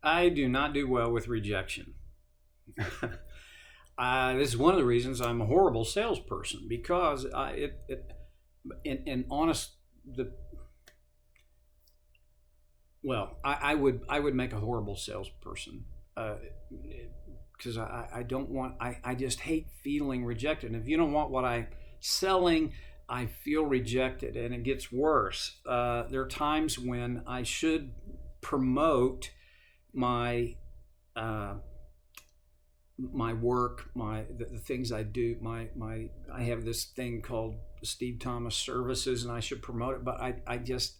I do not do well with rejection. This is one of the reasons I'm a horrible salesperson because in honest, the well, I would make a horrible salesperson because I don't want I just hate feeling rejected. And if you don't want what I'm selling, I feel rejected, and it gets worse. There are times when I should promote my my work, the things I do. I have this thing called Steve Thomas Services, and I should promote it, but I just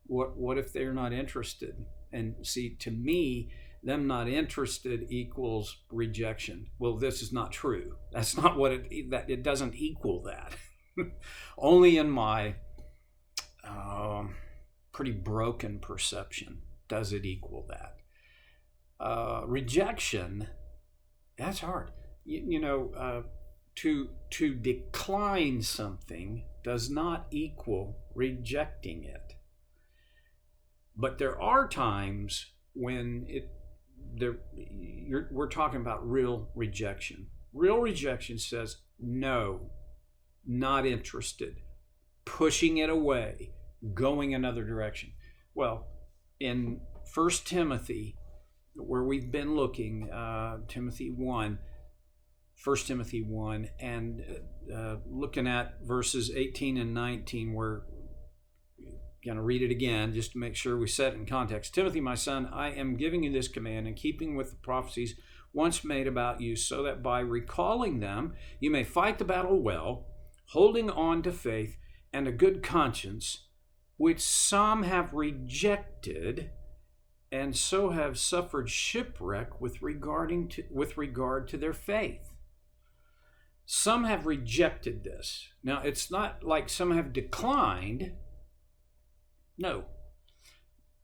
what if they're not interested? And see, to me, them not interested equals rejection. Well, this is not true. That's not what it doesn't equal that. Only in my pretty broken perception does it equal that. Rejection, that's hard. To decline something does not equal rejecting it. But there are times when we're talking about real rejection. Real rejection says no, not interested, pushing it away, going another direction. Well, in 1 Timothy, where we've been looking, Timothy 1, 1 Timothy 1, and looking at verses 18 and 19, we're going to read it again just to make sure we set it in context. Timothy, my son, I am giving you this command in keeping with the prophecies once made about you, so that by recalling them, you may fight the battle well, holding on to faith and a good conscience, which some have rejected, and so have suffered shipwreck with regard to their faith. Some have rejected this. Now, it's not like some have declined. No.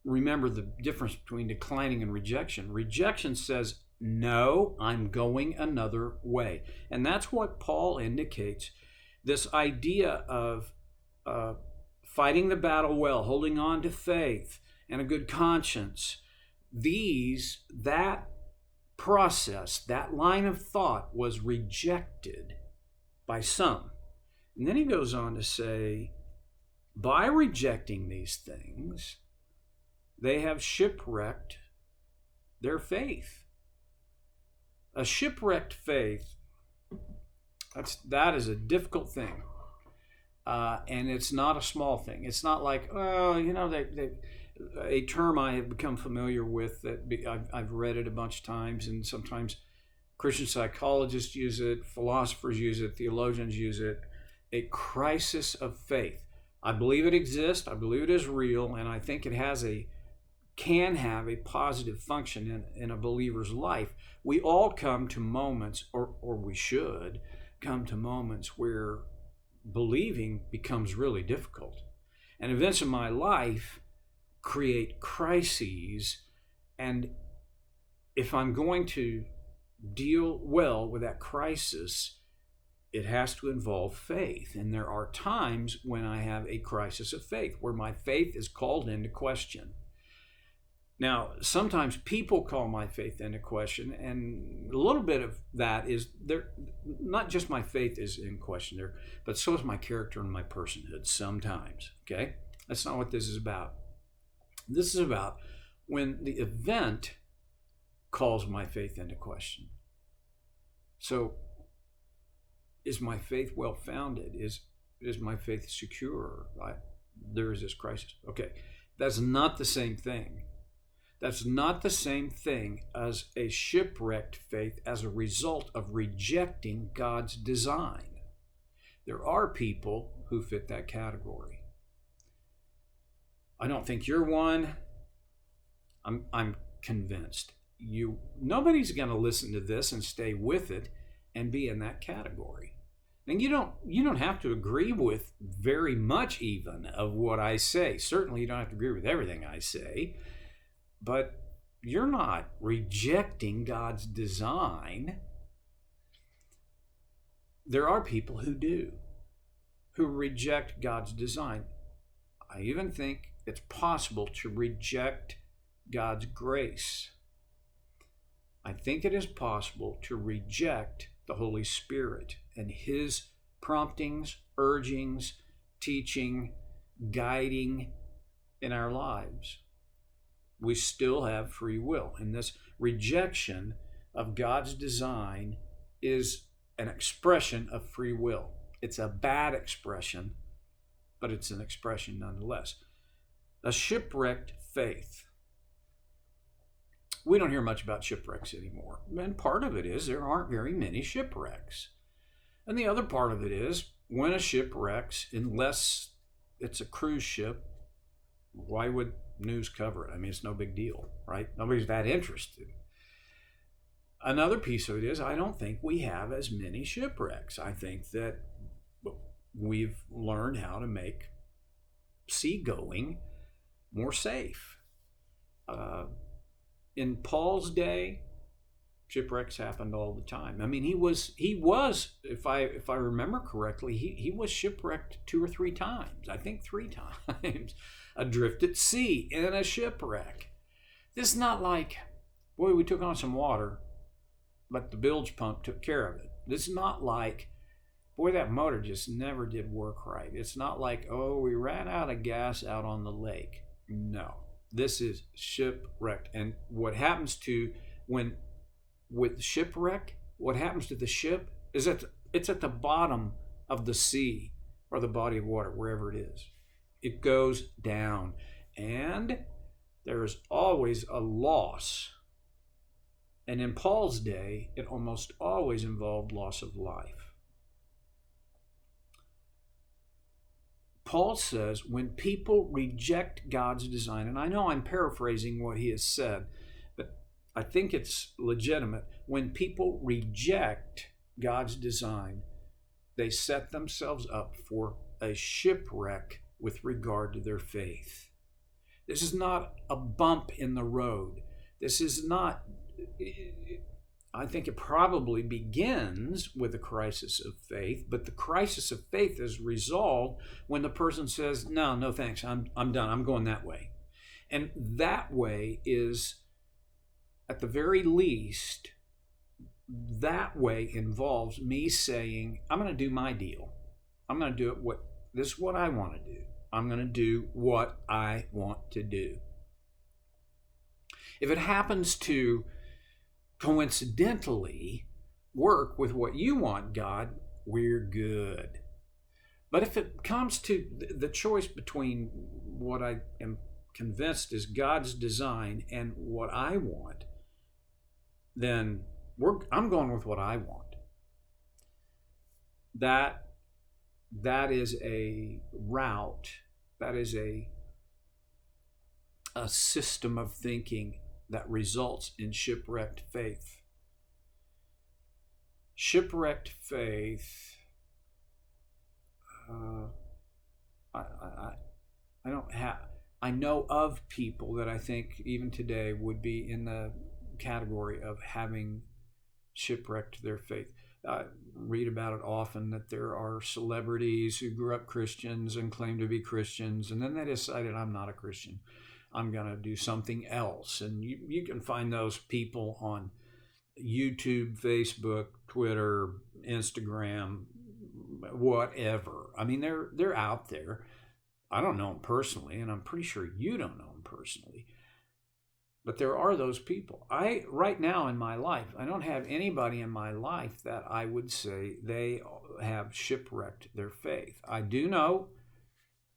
Remember the difference between declining and rejection. Rejection says, no, I'm going another way. And that's what Paul indicates. This idea of fighting the battle well, holding on to faith and a good conscience. That process, that line of thought was rejected by some. And then he goes on to say, by rejecting these things, they have shipwrecked their faith. A shipwrecked faith, that is a difficult thing. And it's not a small thing. It's not like, a term I have become familiar with that I've read it a bunch of times, and sometimes Christian psychologists use it, philosophers use it, theologians use it, a crisis of faith. I believe it exists, I believe it is real, and I think it can have a positive function in a believer's life. We all come to moments, or we should come to moments where believing becomes really difficult. And events in my life create crises, and if I'm going to deal well with that crisis, it has to involve faith. And there are times when I have a crisis of faith, where my faith is called into question. Now, sometimes people call my faith into question, and a little bit of that is there. Not just my faith is in question there, but so is my character and my personhood sometimes, okay? That's not what this is about. This is about when the event calls my faith into question. So, is my faith well-founded? Is my faith secure? There is this crisis. Okay, that's not the same thing. That's not the same thing as a shipwrecked faith as a result of rejecting God's design. There are people who fit that category. I don't think you're one. I'm convinced. Nobody's going to listen to this and stay with it and be in that category. And you don't have to agree with very much even of what I say. Certainly you don't have to agree with everything I say. But you're not rejecting God's design. There are people who do, who reject God's design. I even think it's possible to reject God's grace. I think it is possible to reject the Holy Spirit and His promptings, urgings, teaching, guiding in our lives. We still have free will. And this rejection of God's design is an expression of free will. It's a bad expression, but it's an expression nonetheless. A shipwrecked faith. We don't hear much about shipwrecks anymore. And part of it is there aren't very many shipwrecks. And the other part of it is when a ship wrecks, unless it's a cruise ship, why would news cover it? I mean, it's no big deal, right? Nobody's that interested. Another piece of it is I don't think we have as many shipwrecks. I think that we've learned how to make seagoing more safe. In Paul's day, shipwrecks happened all the time. I mean, he was, if I remember correctly, he was shipwrecked 2 or 3 times. I think 3 times, adrift at sea in a shipwreck. This is not like, boy, we took on some water, but the bilge pump took care of it. This is not like, boy, that motor just never did work right. It's not like, oh, we ran out of gas out on the lake. No, this is shipwrecked. And what happens to with shipwreck, what happens to the ship is that it's at the bottom of the sea or the body of water, wherever it is. It goes down, and there is always a loss. And in Paul's day, it almost always involved loss of life. Paul says when people reject God's design, and I know I'm paraphrasing what he has said, but I think it's legitimate. When people reject God's design, they set themselves up for a shipwreck with regard to their faith. This is not a bump in the road. This is not, I think it probably begins with a crisis of faith, but the crisis of faith is resolved when the person says, no thanks, I'm done, I'm going that way. And that way is, at the very least, that way involves me saying, I'm going to do my deal. I'm going to do it, this is what I want to do. I'm going to do what I want to do. If it happens to coincidentally work with what you want, God, we're good. But if it comes to the choice between what I am convinced is God's design and what I want, then I'm going with what I want. That is a route, that is a system of thinking that results in shipwrecked faith. Shipwrecked faith, I know of people that I think even today would be in the category of having shipwrecked their faith. Read about it often that there are celebrities who grew up Christians and claim to be Christians, and then they decided, I'm not a Christian. I'm going to do something else. And you can find those people on YouTube, Facebook, Twitter, Instagram, whatever. I mean, they're out there. I don't know them personally, and I'm pretty sure you don't know them personally. But there are those people. Right now in my life, I don't have anybody in my life that I would say they have shipwrecked their faith. I do know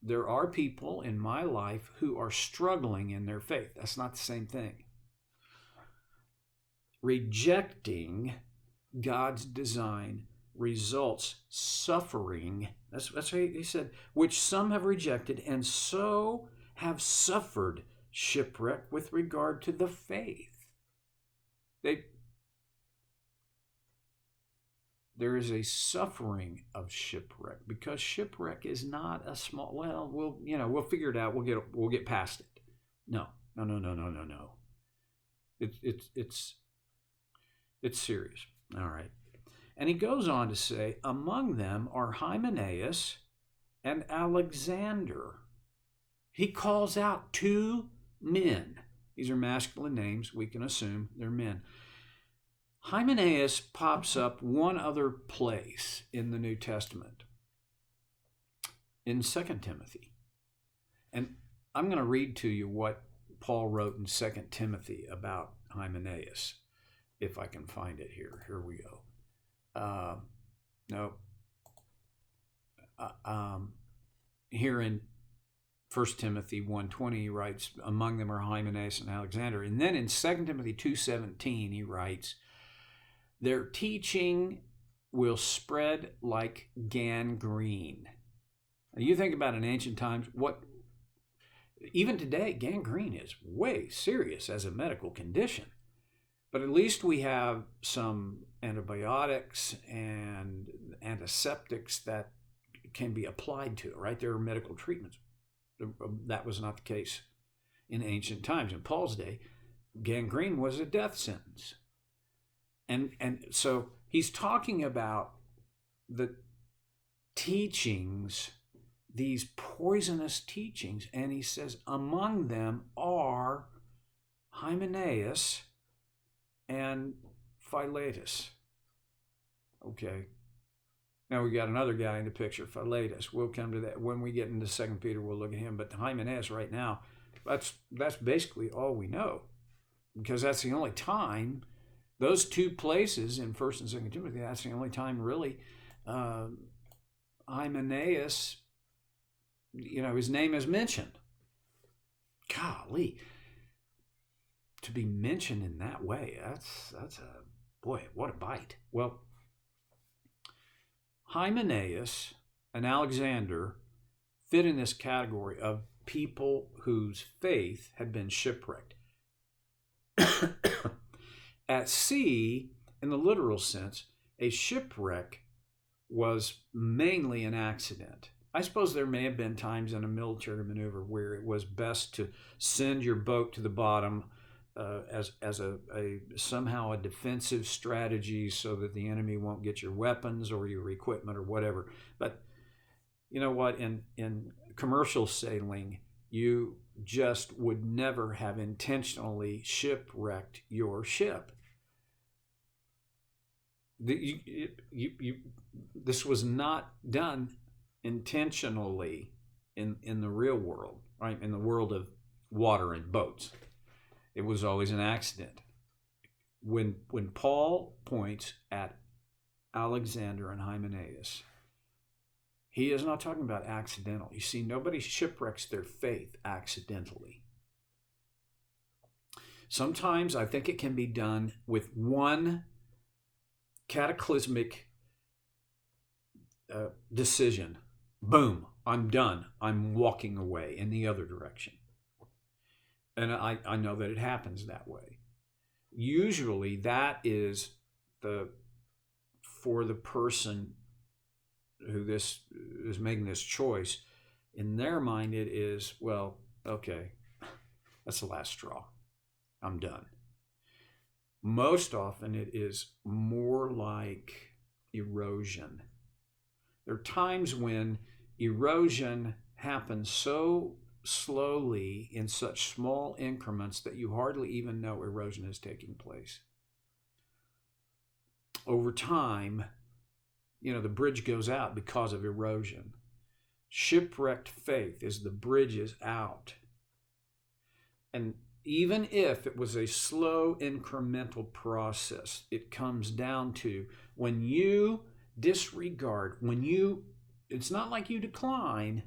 there are people in my life who are struggling in their faith. That's not the same thing. Rejecting God's design results suffering. That's what he said, which some have rejected and so have suffered shipwreck with regard to the faith. There is a suffering of shipwreck because shipwreck is not a small, we'll figure it out. We'll get past it. No. It's serious. All right. And he goes on to say, among them are Hymenaeus and Alexander. He calls out 2 men. These are masculine names. We can assume they're men. Hymenaeus pops up one other place in the New Testament, in 2 Timothy. And I'm going to read to you what Paul wrote in 2 Timothy about Hymenaeus, if I can find it here. Here we go. Here in 1 Timothy 1:20, he writes, among them are Hymenaeus and Alexander. And then in 2 Timothy 2:17, he writes, their teaching will spread like gangrene. Now, you think about in ancient times, even today, gangrene is way serious as a medical condition. But at least we have some antibiotics and antiseptics that can be applied to it, right? There are medical treatments. That was not the case in ancient times. In Paul's day, gangrene was a death sentence. And so he's talking about the teachings, these poisonous teachings, and he says, among them are Hymenaeus and Philetus. Okay. Now we got another guy in the picture, Philetus. We'll come to that when we get into 2 Peter. We'll look at him. But Hymenaeus right now, that's basically all we know, because that's the only time. Those two places in 1 and 2 Timothy, that's the only time really Hymenaeus, his name is mentioned. Golly, to be mentioned in that way, that's a, boy, what a bite. Well, Hymenaeus and Alexander fit in this category of people whose faith had been shipwrecked. At sea, in the literal sense, a shipwreck was mainly an accident. I suppose there may have been times in a military maneuver where it was best to send your boat to the bottom as a somehow a defensive strategy so that the enemy won't get your weapons or your equipment or whatever. But you know what? In commercial sailing, you just would never have intentionally shipwrecked your ship. This was not done intentionally in the real world, right? In the world of water and boats. It was always an accident. When Paul points at Alexander and Hymenaeus, he is not talking about accidental. You see, nobody shipwrecks their faith accidentally. Sometimes I think it can be done with one cataclysmic decision. Boom, I'm done. I'm walking away in the other direction. And I know that it happens that way. Usually that is for the person who this is making this choice. In their mind it is, well, okay, that's the last straw. I'm done. Most often it is more like erosion. There are times when erosion happens so slowly in such small increments that you hardly even know erosion is taking place. Over time, the bridge goes out because of erosion. Shipwrecked faith is the bridge is out. And even if it was a slow incremental process, it comes down to when you disregard, it's not like you decline,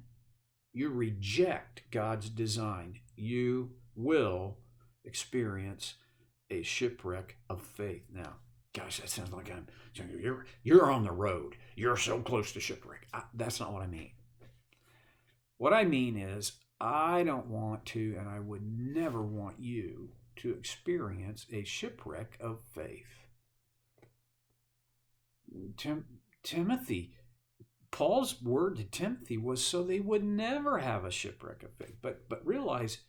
you reject God's design, you will experience a shipwreck of faith. Now, gosh, that sounds like you're on the road. You're so close to shipwreck. That's not what I mean. What I mean is, I don't want to, and I would never want you to experience a shipwreck of faith. Timothy, Paul's word to Timothy was so they would never have a shipwreck of faith. But realize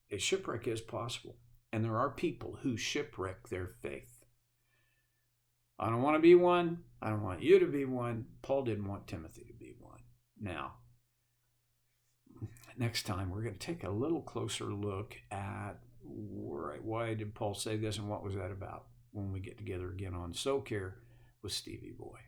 a shipwreck is possible. And there are people who shipwreck their faith. I don't want to be one. I don't want you to be one. Paul didn't want Timothy to be one. Now, next time we're going to take a little closer look at why did Paul say this and what was that about. when we get together again on Soul Care with Stevie Boy.